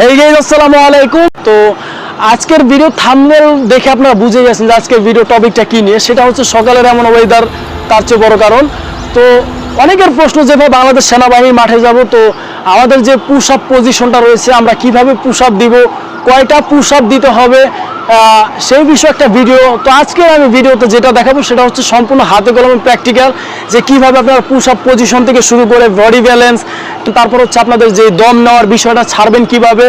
Hey guys আসসালামু আলাইকুম। তো আজকের ভিডিও থাম্বনেল দেখে আপনারা বুঝে গেছেন যে আজকের ভিডিও টপিকটা কি নিয়ে। সেটা হচ্ছে সকালের এমন ওয়েদার, তার চেয়ে বড় কারণ। তো অনেকের প্রশ্ন যে ভাই বাংলাদেশ সেনাবাহিনীর মাঠে যাব, তো আমাদের যে পুশ আপ পজিশনটা রয়েছে আমরা কিভাবে পুশ আপ দিব, কয়টা পুশ আপ দিতে হবে, সেই বিষয়ে একটা ভিডিও। তো আজকে আমি ভিডিওতে যেটা দেখাবো সেটা হচ্ছে সম্পূর্ণ হাতে কলমে প্র্যাকটিক্যাল, যে কিভাবে আপনারা পুশ আপ পজিশন থেকে শুরু করে বডি ব্যালেন্স, তারপর হচ্ছে আপনাদের যে দম নেওয়ার বিষয়টা ছাড়বেন কিভাবে,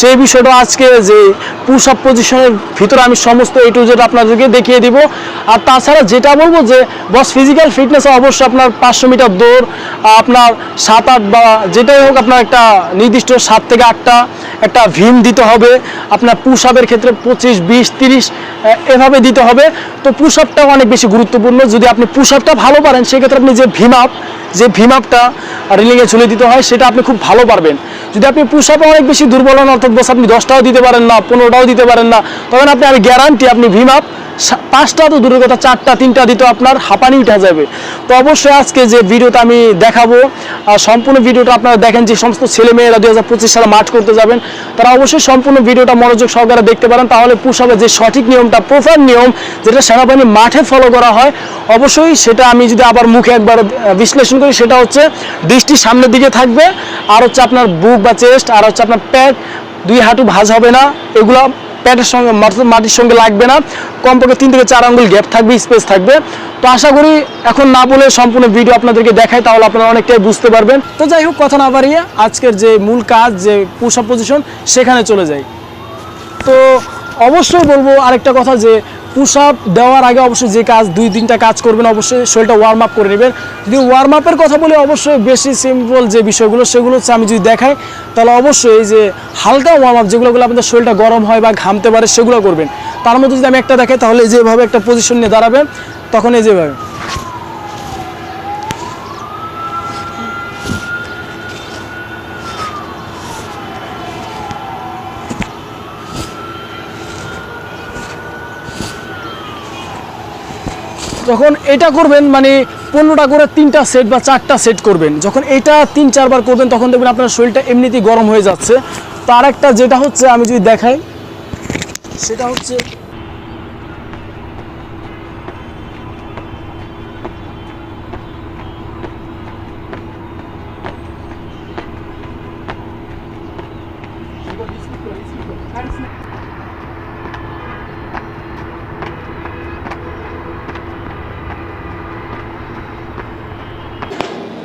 সেই বিষয়টা আজকে যে পুশ আপ পজিশনের ভিতরে আমি সমস্ত A to Z আপনাদেরকে দেখিয়ে দিব। আর তাছাড়া যেটা বলবো যে বস ফিজিক্যাল ফিটনেসে অবশ্যই আপনার 500 মিটার দৌড়, আপনার 7-8 বা যেটাই হোক আপনার একটা নির্দিষ্ট 7 থেকে 8টা একটা ভিম দিতে হবে। আপনার পুশ আপের ক্ষেত্রে 25, 20, 30 এভাবে দিতে হবে। তো পুশ আপটাও অনেক বেশি গুরুত্বপূর্ণ। যদি আপনি পুশ আপটা ভালো পারেন সেক্ষেত্রে আপনি যে ভিম আপটা রিলিংয়ে চলে দিতে হয় সেটা আপনি খুব ভালো পারবেন। যদি আপনি পুশ আপে অনেক বেশি দুর্বল হন, অর্থাৎ বস আপনি 10টাও দিতে পারেন না, 15টাও দিতে পারেন না, তখন আমি গ্যারান্টি আপনি ভিম আপ 5টা তো দূরের কথা 4টা 3টা দিতে আপনার হাঁপানি উঠে যাবে। তো অবশ্যই আজকে যে ভিডিওটা আমি দেখাবো, সম্পূর্ণ ভিডিওটা আপনারা দেখেন। যে সমস্ত ছেলেমেয়েরা 2025 সালে মাঠ করতে যাবেন তারা অবশ্যই সম্পূর্ণ ভিডিওটা মনোযোগ সহকারে দেখতে পারেন, তাহলে পুশ আপের যে সঠিক নিয়মটা, প্রপার নিয়ম যেটা সেনাবাহিনী মাঠে ফলো করা হয়, অবশ্যই সেটা আমি যদি আবার মুখে একবার বিশ্লেষণ করি, সেটা হচ্ছে দৃষ্টি সামনের দিকে থাকবে, আর হচ্ছে আপনার বুক বা চেস্ট, আর হচ্ছে আপনার পেট, 2 হাঁটু ভাঁজ হবে না, এগুলো পেটের সঙ্গে মাটির সঙ্গে লাগবে না, কমপক্ষে 3 থেকে 4 আঙ্গুল গ্যাপ থাকবে, স্পেস থাকবে। তো আশা করি এখন না বলে সম্পূর্ণ ভিডিও আপনাদেরকে দেখাই, তাহলে আপনারা অনেকটাই বুঝতে পারবেন। তো যাই হোক, কথা না বাড়িয়ে আজকের যে মূল কাজ, যে পুশ আপ পজিশন, সেখানে চলে যাই। তো অবশ্যই বলবো আরেকটা কথা, যে পুশ আপ দেওয়ার আগে অবশ্যই যে কাজ 2-3টা কাজ করবেন, অবশ্যই শরীরটা ওয়ার্ম আপ করে নেবেন। যদি ওয়ার্ম আপের কথা বলি, অবশ্যই বেশি সিম্পল যে বিষয়গুলো সেগুলো হচ্ছে আমি যদি দেখাই, তাহলে অবশ্যই এই যে হালকা ওয়ার্ম আপ যেগুলো আপনাদের শরীরটা গরম হয় বা ঘামতে পারে সেগুলো করবেন। তার মধ্যে যদি আমি একটা দেখাই, তাহলে যেভাবে একটা পজিশন নিয়ে দাঁড়াবেন, তখন এই যেভাবে যখন এটা করবেন, মানে 15টা করে 3টা সেট বা 4টা সেট করবেন। যখন এটা 3-4 বার করবেন তখন দেখবেন আপনার শরীরটা এমনিতেই গরম হয়ে যাচ্ছে। তার একটা যেটা হচ্ছে আমি যদি দেখাই, সেটা হচ্ছে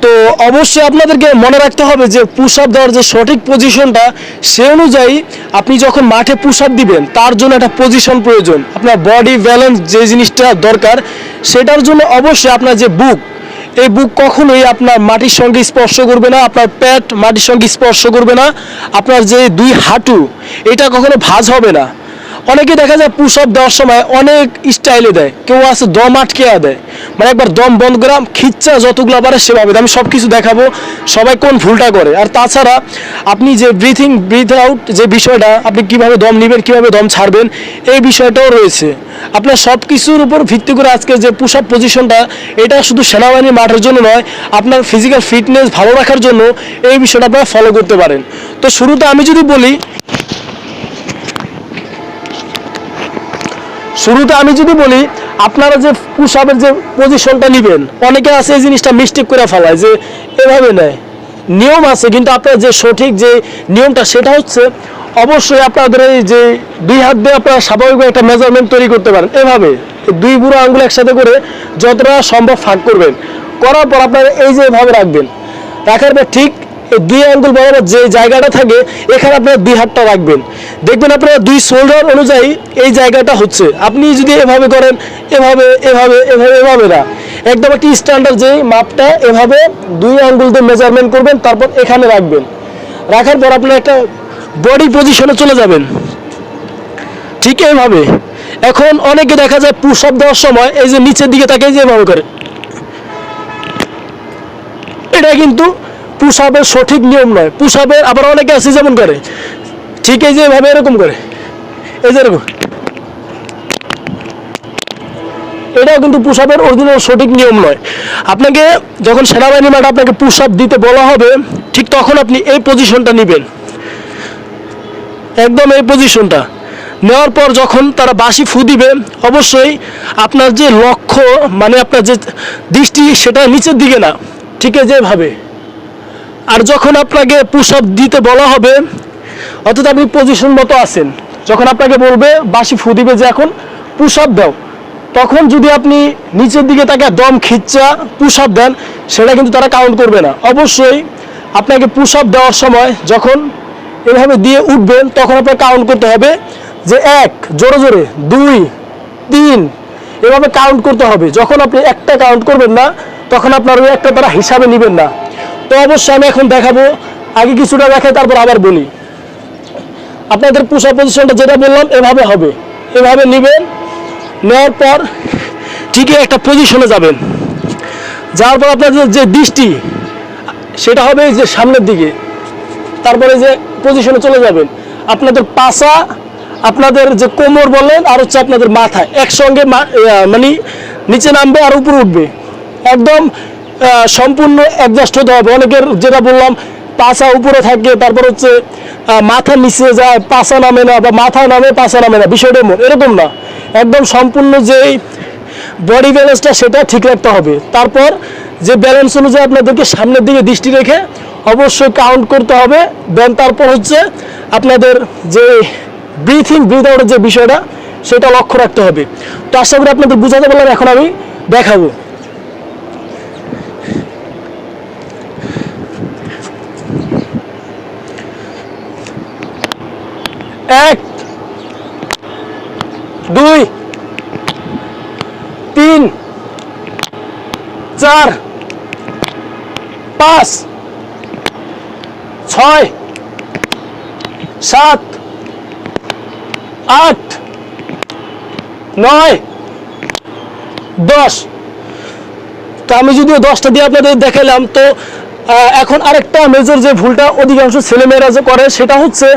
তো অবশ্যই আপনাদেরকে মনে রাখতে হবে যে পুশ আপ দেওয়ার যে সঠিক পজিশনটা, সে অনুযায়ী আপনি যখন মাঠে পুশ আপ দিবেন তার জন্য একটা পজিশন প্রয়োজন। আপনার বডি ব্যালেন্স যে জিনিসটা দরকার, সেটার জন্য অবশ্যই আপনার যে বুক, এই বুক কখনোই আপনার মাটির সঙ্গে স্পর্শ করবে না, আপনার পেট মাটির সঙ্গে স্পর্শ করবে না, আপনার যে 2 হাঁটু এটা কখনো ভাঁজ হবে না। অনেকে দেখা যায় পুশ আপ দেওয়ার সময় অনেক স্টাইলে দেয়, কেউ আছে দম আটকে দেয়, মানে একবার দম বন্ধ করে খিচ্চা যতগুলো পারে সেভাবে। আমি সব কিছু দেখাবো সবাই কোন ভুলটা করে। আর তাছাড়া আপনি যে ব্রিথ আউট যে বিষয়টা, আপনি কিভাবে দম নেবেন, কিভাবে দম ছাড়বেন, এই বিষয়টাও রয়েছে। আপনার সব কিছুর উপর ভিত্তি করে আজকে যে পুশ আপ পজিশনটা, এটা শুধু সেনাবাহিনীর মাঠের জন্য নয়, আপনার ফিজিক্যাল ফিটনেস ভালো রাখার জন্য এই বিষয়টা আপনারা ফলো করতে পারেন। তো শুরুতে আমি যদি বলি, আপনারা যে পুশ আপের যে পজিশনটা নেবেন, অনেকে আছে এই জিনিসটা মিস্টেক করে ফেলায় যে এভাবে নেয়। নিয়ম আছে, কিন্তু আপনার যে সঠিক যে নিয়মটা সেটা হচ্ছে অবশ্যই আপনাদের এই যে 2 হাত দিয়ে আপনারা স্বাভাবিকভাবে একটা মেজারমেন্ট তৈরি করতে পারেন। এভাবে 2 বুড়ো আঙ্গুল একসাথে করে যতটা সম্ভব ফাঁক করবেন, করার পর আপনারা এই যে এভাবে রাখবেন। রাখার পর ঠিক এই 2 আঙ্গুল বরাবর যে জায়গাটা থাকে, এখানে আপনারা 2 হাতটা রাখবেন। দেখবেন আপনারা 2 শোল্ডার অনুযায়ী এই জায়গাটা হচ্ছে। আপনি যদি এভাবে করেন, এভাবে এভাবে এভাবে এভাবে না, একদম একটি স্ট্যান্ডার্ড যে মাপটা, এভাবে 2 আঙ্গুল দিয়ে মেজারমেন্ট করবেন, তারপর এখানে রাখবেন। রাখার পর আপনারা একটা বডি পজিশনে চলে যাবেন, ঠিক এইভাবে। এখন অনেকে দেখা যায় পুশ আপ দেওয়ার সময় এই যে নিচের দিকে তাকে যে এভাবে করে, এটা কিন্তু পুশ আপের সঠিক নিয়ম নয়। পুশ আপের আবার অনেকে আছে যেমন করে, ঠিক এই যে এভাবে এরকম করে, এই যে এরকম, এটাও কিন্তু পুশ আপের অরিজিনাল সঠিক নিয়ম নয়। আপনাকে যখন সেনাবাহিনী মাঠে আপনাকে পুশ আপ দিতে বলা হবে, ঠিক তখন আপনি এই পজিশনটা নেবেন। একদম এই পজিশনটা নেওয়ার পর যখন তারা বাঁশি ফু দিবে, অবশ্যই আপনার যে লক্ষ্য মানে আপনার যে দৃষ্টি সেটা নিচের দিকে না, ঠিক আছে যেভাবে। আর যখন আপনাকে পুশ আপ দিতে বলা হবে, অর্থাৎ আপনি পজিশন মতো আছেন, যখন আপনাকে বলবে বাঁশি ফু দিবে যে এখন পুশ আপ দাও, তখন যদি আপনি নিচের দিকে তাকে দম খিচ্চা পুশ আপ দেন, সেটা কিন্তু তারা কাউন্ট করবে না। অবশ্যই আপনাকে পুশ আপ দেওয়ার সময় যখন এভাবে দিয়ে উঠবেন, তখন আপনাকে কাউন্ট করতে হবে যে 1 জোরে জোরে, 2 3 এভাবে কাউন্ট করতে হবে। যখন আপনি একটা কাউন্ট করবেন না, তখন আপনার ওই একটা তারা হিসাবে নেবেন না। তো অবশ্যই আমি এখন দেখাবো, আগে কিছুটা দেখাই তারপর আবার বলি। আপনাদের পুশ আপ পজিশনটা যেটা বললাম এভাবে হবে, এভাবে নেবেন, নেওয়ার পর ঠিকই একটা পজিশনে যাবেন, যাওয়ার পর আপনাদের যে দৃষ্টি সেটা হবে যে সামনের দিকে, তারপরে যে পজিশনে চলে যাবেন। আপনাদের পাছা, আপনাদের যে কোমর বলেন আর হচ্ছে আপনাদের মাথা একসঙ্গে মানে নিচে নামবে আর উপরে উঠবে, একদম সম্পূর্ণ অ্যাডজাস্ট হতে হবে। অনেকের যেটা বললাম পাছা উপরে থাকে, তারপর হচ্ছে মাথা নিচে যায়, পাছা নামে না, বা মাথা নামে পাছা নামে না, বিষয়টা এরকম না। একদম সম্পূর্ণ যে বডি ব্যালেন্সটা সেটা ঠিক রাখতে হবে। তারপর যে ব্যালেন্স অনুযায়ী আপনাদেরকে সামনের দিকে দৃষ্টি রেখে অবশ্যই কাউন্ট করতে হবে। দেন তারপর হচ্ছে আপনাদের যে ব্রিথ ইন ব্রিথ আউটের যে বিষয়টা সেটা লক্ষ্য রাখতে হবে। তো আশা করি আপনাদের বুঝাতে পারলাম, এখন আমি দেখাবো। এক, 2 3 4 5 6 7 8 9 10। তো আমি যদিও 10টা দিয়ে আপনাদের দেখালাম, তো এখন আরেকটা মেজর যে ভুলটা অধিকাংশ ছেলেমেয়েরা যে করে সেটা হচ্ছে,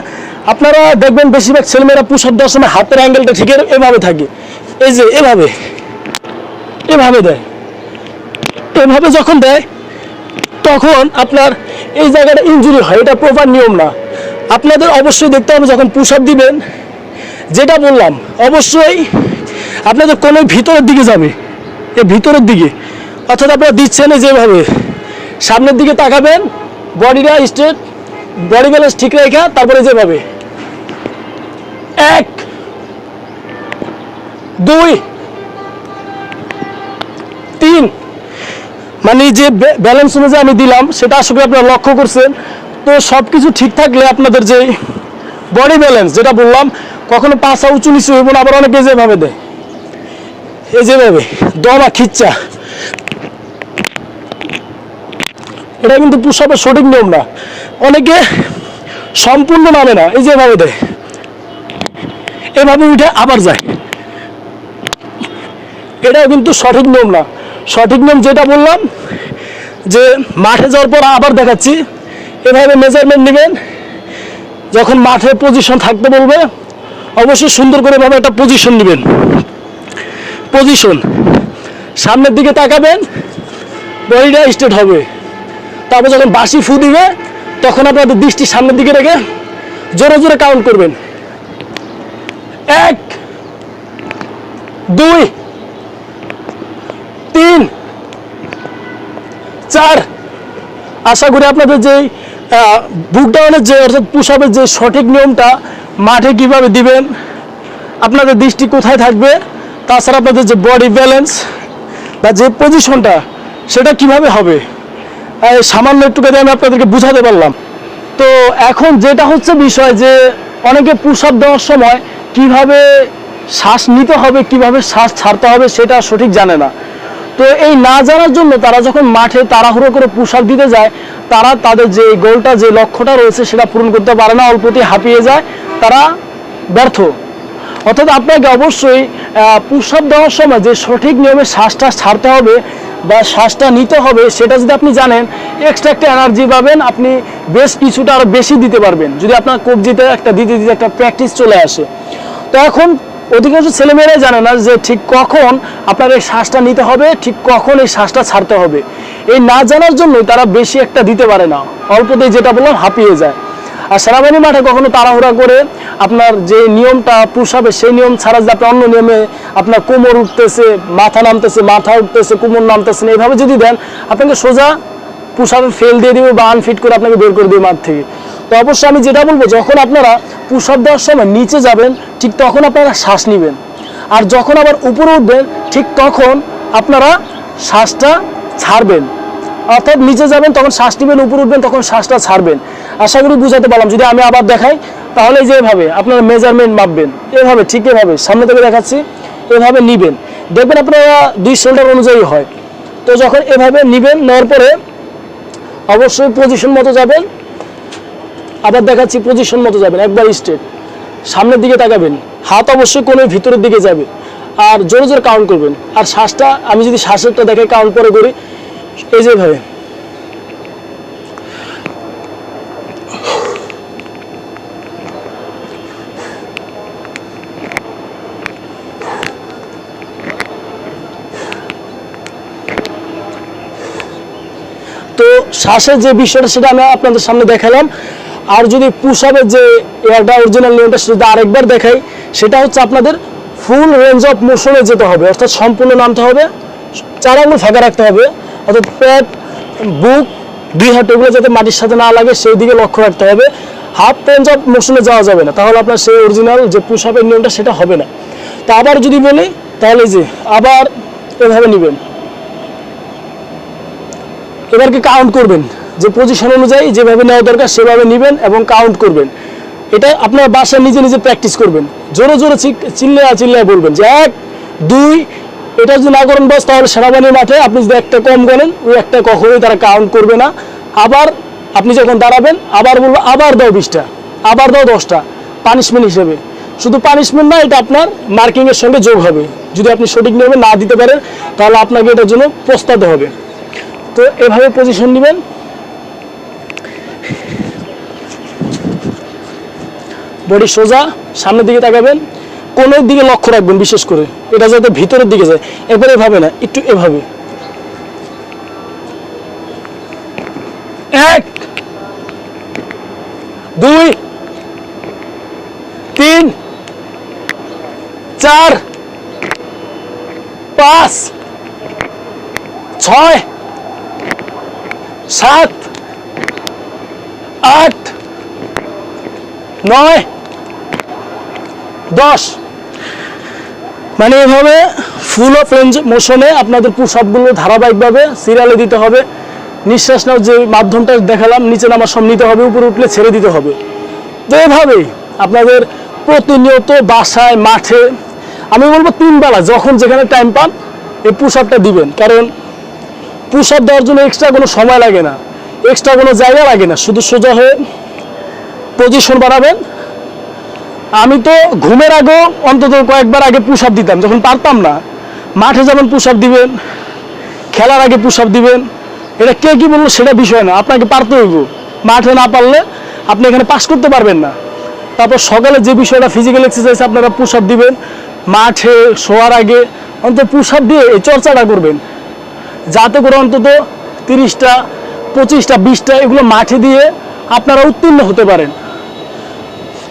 আপনারা দেখবেন বেশিরভাগ ছেলেমেয়েরা পুশ আপ দেওয়ার সময় হাতের অ্যাঙ্গেলটা ঠিক এভাবে থাকে, এই যে এভাবে এভাবে দেয়। এভাবে যখন দেয় তখন আপনার এই জায়গাটা ইনজুরি হয়, এটা প্রপার নিয়ম না। আপনাদের অবশ্যই দেখতে হবে যখন পুশ আপ দিবেন, যেটা বললাম অবশ্যই আপনাদের কোনো ভিতরের দিকে যাবে, এই ভিতরের দিকে, অর্থাৎ আপনারা দিচ্ছেন যেভাবে সামনের দিকে তাকাবেন, বডিটা স্ট্রেট, বডি ব্যালেন্স ঠিক রেখে তারপরে যেভাবে 1 2 3, মানে যে ব্যালেন্স অনুযায়ী আমি দিলাম সেটা আসলে আপনারা লক্ষ্য করছেন। তো সব কিছু ঠিক থাকলে আপনাদের যে বডি ব্যালেন্স যেটা বললাম, কখনো পাছা উঁচু নিচু হইব না। আবার অনেকে যেভাবে দেয়, এই যেভাবে দমা খিচ্চা, এটা কিন্তু পুশ আপের সঠিক নিয়ম না। অনেকে সম্পূর্ণ মানে না, এই যেভাবে দেয়, এভাবে উঠে আবার যায়, এটাও কিন্তু সঠিক নিয়ম না। সঠিক নিয়ম যেটা বললাম, যে মাঠে যাওয়ার পর আবার দেখাচ্ছি, এভাবে মেজারমেন্ট নেবেন। যখন মাঠে পজিশন থাকতে বলবে, অবশ্যই সুন্দর করে এভাবে একটা পজিশন নেবেন। পজিশন সামনের দিকে তাকাবেন, বডিটা স্ট্রেট হবে। তারপর যখন বাঁশি ফু দিবে, তখন আপনাদের দৃষ্টি সামনের দিকে রেখে জোরে জোরে কাউন্ট করবেন। 1 2 3 4। আশা করি আপনাদের যে বুক ডাউনের যে অর্থাৎ পুশ আপের যে সঠিক নিয়মটা মাঠে কিভাবে দিবেন, আপনাদের দৃষ্টি কোথায় থাকবে, তাছাড়া আপনাদের যে বডি ব্যালেন্স বা যে পজিশনটা সেটা কিভাবে হবে, সামান্য একটু করে আমি আপনাদেরকে বুঝাতে পারলাম। তো এখন যেটা হচ্ছে বিষয়, যে অনেকে পুশ আপ দেওয়ার সময় কিভাবে শ্বাস নিতে হবে, কিভাবে শ্বাস ছাড়তে হবে সেটা সঠিক জানে না। তো এই না জানার জন্য তারা যখন মাঠে তাড়াহুড়ো করে পুশ আপ দিতে যায়, তারা তাদের যে গোলটা, যে লক্ষ্যটা রয়েছে সেটা পূরণ করতে পারে না, অল্পতেই হাঁপিয়ে যায়, তারা ব্যর্থ। অর্থাৎ আপনাকে অবশ্যই পুশ আপ দেওয়ার সময় যে সঠিক নিয়মে শ্বাসটা ছাড়তে হবে বা শ্বাসটা নিতে হবে, সেটা যদি আপনি জানেন, এক্সট্রা একটা এনার্জি পাবেন, আপনি বেশ কিছুটা আরও বেশি দিতে পারবেন, যদি আপনার কবজিতে একটা দিতে দিতে একটা প্র্যাকটিস চলে আসে। তো এখন অধিকাংশ ছেলেমেয়েরাই জানে না যে ঠিক কখন আপনার এই শ্বাসটা নিতে হবে, ঠিক কখন এই শ্বাসটা ছাড়তে হবে। এই না জানার জন্যই তারা বেশি একটা দিতে পারে না, অল্পতেই যেটা বললাম হাঁপিয়ে যায়। আর সেনাবাহিনী মাঠে কখনো তাড়াহুড়া করে আপনার যে নিয়মটা পুশ আপে সেই নিয়ম ছাড়া যে আপনি অন্য নিয়মে আপনার কোমর উঠতেছে, মাথা নামতেছে, মাথা উঠতেছে, কোমর নামতেছে না, এইভাবে যদি দেন আপনাকে সোজা পুশ আপে ফেল দিয়ে দিবে বা আনফিট করে আপনাকে বের করে দিবে মাঠ থেকে। তো অবশ্যই আমি যেটা বলবো, যখন আপনারা পুশ আপ দেওয়ার সময় নিচে যাবেন ঠিক তখন আপনারা শ্বাস নেবেন, আর যখন আবার উপরে উঠবেন ঠিক তখন আপনারা শ্বাসটা ছাড়বেন। অর্থাৎ নিচে যাবেন তখন শ্বাস নেবেন, উপরে উঠবেন তখন শ্বাসটা ছাড়বেন। আশা করি বুঝাতে পারলাম। যদি আমি আবার দেখাই তাহলে যে এভাবে আপনারা মেজারমেন্ট মাপবেন, এভাবে ঠিক এভাবে সামনে থেকে দেখাচ্ছি, এভাবে নিবেন, দেখবেন আপনারা 2 শোল্ডার অনুযায়ী হয়। তো যখন এভাবে নিবেন, নেওয়ার পরে অবশ্যই পজিশন মতো যাবেন, আবার দেখাচ্ছি পজিশন মতো যাবেন, একবার স্ট্রেট সামনের দিকে তাকাবেন, হাত অবশ্যই কোনো ভিতরের দিকে যাবে, আর জোরে জোরে কাউন্ট করবেন। আর শ্বাসটা আমি যদি শ্বাসেরটা দেখে কাউন্ট পরে করি, এই যেভাবে তো শ্বাসের যে বিষয়টা সেটা আমি আপনাদের সামনে দেখালাম। আর যদি পুশ আপের যে এটা অরিজিনাল নিয়মটা সেটা আরেকবার দেখাই, সেটা হচ্ছে আপনাদের ফুল রেঞ্জ অফ মোশনে যেতে হবে, অর্থাৎ সম্পূর্ণ নামতে হবে, 4 আঙ্গুল ফাঁকা রাখতে হবে, অর্থাৎ পেট, বুক, 2 হাত এগুলো যাতে মাটির সাথে না লাগে সেই দিকে লক্ষ্য রাখতে হবে। হাফ রেঞ্জ অফ মোশনে যাওয়া যাবে না, তাহলে আপনার সেই অরিজিনাল যে পুশ আপের নিয়মটা সেটা হবে না। তো আবার যদি বলি তাহলে যে আবার এভাবে নেবেন, এবারকে কাউন্ট করবেন, যে পজিশন অনুযায়ী যেভাবে নেওয়া দরকার সেভাবে নেবেন এবং কাউন্ট করবেন। এটা আপনার বাসায় নিজে নিজে প্র্যাকটিস করবেন, জোরে জোরে চিল্লায় বলবেন যে 1 2। এটা যদি না করেন বস, তাহলে সেনাবাহিনীর মাঠে আপনি যদি একটা কম করেন, ওই একটা কখনোই তারা কাউন্ট করবে না। আবার আপনি যখন দাঁড়াবেন আবার বলবো আবার দাও 20টা, আবার দাও 10টা, পানিশমেন্ট হিসেবে। শুধু পানিশমেন্ট না, এটা আপনার মার্কিংয়ের সঙ্গে যোগ হবে। যদি আপনি সঠিক নিয়মে না দিতে পারেন তাহলে আপনাকে এটার জন্য পস্তাতে হবে। তো এভাবে পজিশন নেবেন, বডি সোজা সামনের দিকে তাকাবেন, কোণের দিকে লক্ষ্য রাখবেন, বিশেষ করে এটা যাতে ভিতরের দিকে যায়। একবারে এভাবে না, একটু এভাবে, 1 2 3 4 5 6 7 8 9 10। মানে এভাবে ফুল অফ রেঞ্জ মোশনে আপনাদের পুশ আপগুলো ধারাবাহিকভাবে সিরিয়ালে দিতে হবে। নিঃশ্বাস নেওয়ার যে মাধ্যমটা দেখালাম, নিচে নামার সব নিতে হবে, উপরে উঠলে ছেড়ে দিতে হবে। তো এভাবেই আপনাদের প্রতিনিয়ত বাসায়, মাঠে, আমি বলবো 3 বেলা যখন যেখানে টাইম পান এই পুশ আপটা দিবেন। কারণ পুশ আপ দেওয়ার জন্য এক্সট্রা কোনো সময় লাগে না, এক্সট্রা কোনো জায়গা লাগে না, শুধু সোজা হয়ে পজিশন বাড়াবেন। আমি তো ঘুমের আগেও অন্তত কয়েকবার আগে পুশ আপ দিতাম, যখন পারতাম না। মাঠে যেমন পুশ আপ দিবেন, খেলার আগে পুশ আপ দিবেন, এটা কে কি বললো সেটা বিষয় না, আপনাকে পারতে হইব। মাঠে না পারলে আপনি এখানে পাস করতে পারবেন না। তারপর সকালে যে বিষয়টা ফিজিক্যাল এক্সারসাইজ আপনারা পুশ আপ দিবেন, মাঠে শোয়ার আগে অন্তত পুশ আপ দিয়ে এই চর্চাটা করবেন, যাতে করে অন্তত 30টা 25টা 20টা এগুলো মাঠে দিয়ে আপনারা উত্তীর্ণ হতে পারেন।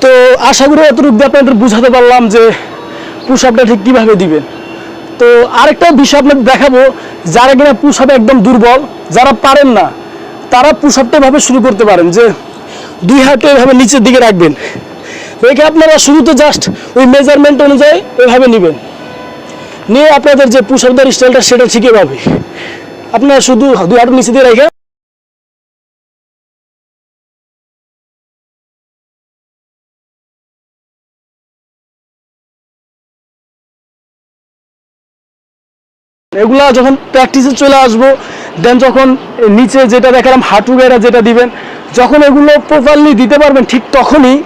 তো আশা করি এতটুকু দিয়ে আপনাদের বুঝাতে পারলাম যে পুশ আপটা ঠিক কীভাবে দিবেন। তো আরেকটা বিষয় আপনাদের দেখাবো, যারা কিনা পুশ আপে একদম দুর্বল, যারা পারেন না, তারা পুশ আপটা এভাবে শুরু করতে পারেন যে 2 হাতটা এভাবে নিচের দিকে রাখবেন, রেখে আপনারা শুরুতে জাস্ট ওই মেজারমেন্ট অনুযায়ী এভাবে নেবেন, নিয়ে আপনাদের যে পুশ আপ দেওয়ার স্টাইলটা সেটা ঠিক এভাবে আপনারা শুধু 2 হাত নিচে দিয়ে রেখে এগুলা যখন প্র্যাকটিসে চলে আসবো, দেন যখন নিচে যেটা দেখালাম হাঁটু গেরা যেটা দিবেন, যখন এগুলো প্রপারলি দিতে পারবেন ঠিক তখনই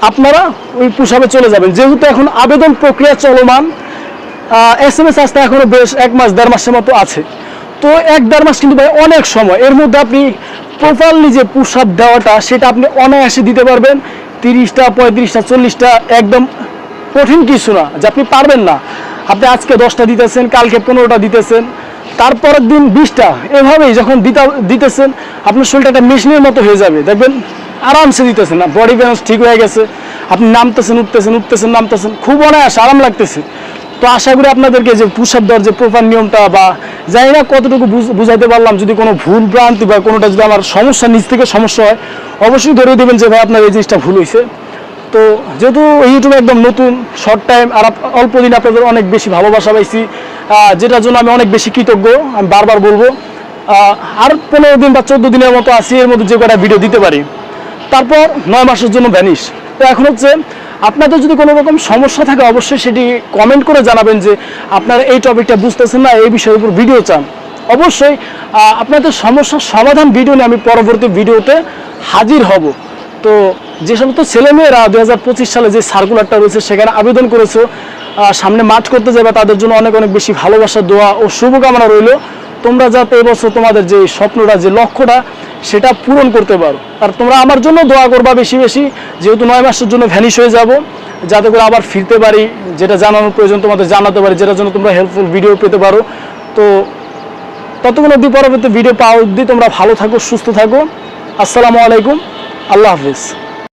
আপনারা ওই পুশ আপে চলে যাবেন। যেহেতু এখন আবেদন প্রক্রিয়া চলমান, SMS আসতে এখনো বেশ 1 মাস 1.5 মাসের মতো আছে। তো 1-1.5 মাস কিন্তু ভাই অনেক সময়, এর মধ্যে আপনি প্রপারলি যে পুশ আপ দেওয়াটা সেটা আপনি অনায়াসে দিতে পারবেন। 30টা 35টা 40টা একদম কঠিন কিছু না যে আপনি পারবেন না। আপনি আজকে 10টা দিতেছেন, কালকে 15টা দিতেছেন, তারপরের দিন 20টা, এভাবেই যখন দিতেছেন আপনার শরীরটা একটা মেশিনের মতো হয়ে যাবে। দেখবেন আরামসে দিতেছেন, না বডি ব্যালেন্স ঠিক হয়ে গেছে, আপনি নামতেছেন উঠতেছেন উঠতেছেন নামতেছেন, খুব অনায়াস আরাম লাগতেছে। তো আশা করি আপনাদেরকে যে পুশ আপ দেওয়ার যে প্রপার নিয়মটা বা জানি না কতটুকু বুঝাইতে পারলাম, যদি কোনো ভুল ভ্রান্তি বা কোনোটা যদি আমার সমস্যা নিজ থেকে সমস্যা হয় অবশ্যই ধরে দেবেন যে ভাই আপনার এই জিনিসটা ভুল হয়েছে। তো যেহেতু ইউটিউবে একদম নতুন শর্ট টাইম আর অল্প দিন আপনাদের অনেক বেশি ভালোবাসা পাইছি, যেটার জন্য আমি অনেক বেশি কৃতজ্ঞ। আমি বারবার বলবো আর 15 দিন বা 14 দিনের মতো আছি, এর মধ্যে যে কটা ভিডিও দিতে পারি, তারপর 9 মাসের জন্য ভ্যানিশ। তো এখন হচ্ছে আপনাদের যদি কোনো রকম সমস্যা থাকে অবশ্যই সেটি কমেন্ট করে জানাবেন যে আপনারা এই টপিকটা বুঝতেছেন না, এই বিষয়ের উপর ভিডিও চান। অবশ্যই আপনাদের সমস্যার সমাধান ভিডিও নিয়ে আমি পরবর্তী ভিডিওতে হাজির হব। তো যে সমস্ত ছেলেমেয়েরা 2025 সালে যে সার্কুলারটা রয়েছে সেখানে আবেদন করেছো, সামনে মাঠ করতে যাবে, তাদের জন্য অনেক অনেক বেশি ভালোবাসা, দোয়া ও শুভকামনা রইল। তোমরা যাতে এবছর তোমাদের যে স্বপ্নটা, যে লক্ষ্যটা, সেটা পূরণ করতে পারো। আর তোমরা আমার জন্য দোয়া করবা বেশি বেশি, যেহেতু 9 মাসের জন্য ভ্যানিশ হয়ে যাব, যাতে করে আবার ফিরতে পারি, যেটা জানানোর প্রয়োজন তোমাদের জানাতে পারি, যেটার জন্য তোমরা হেল্পফুল ভিডিও পেতে পারো। তো ততক্ষণ অবধি পরবর্তী ভিডিও পাওয়া অবধি তোমরা ভালো থাকো, সুস্থ থাকো। আসসালামু আলাইকুম, আল্লাহ হাফিজ।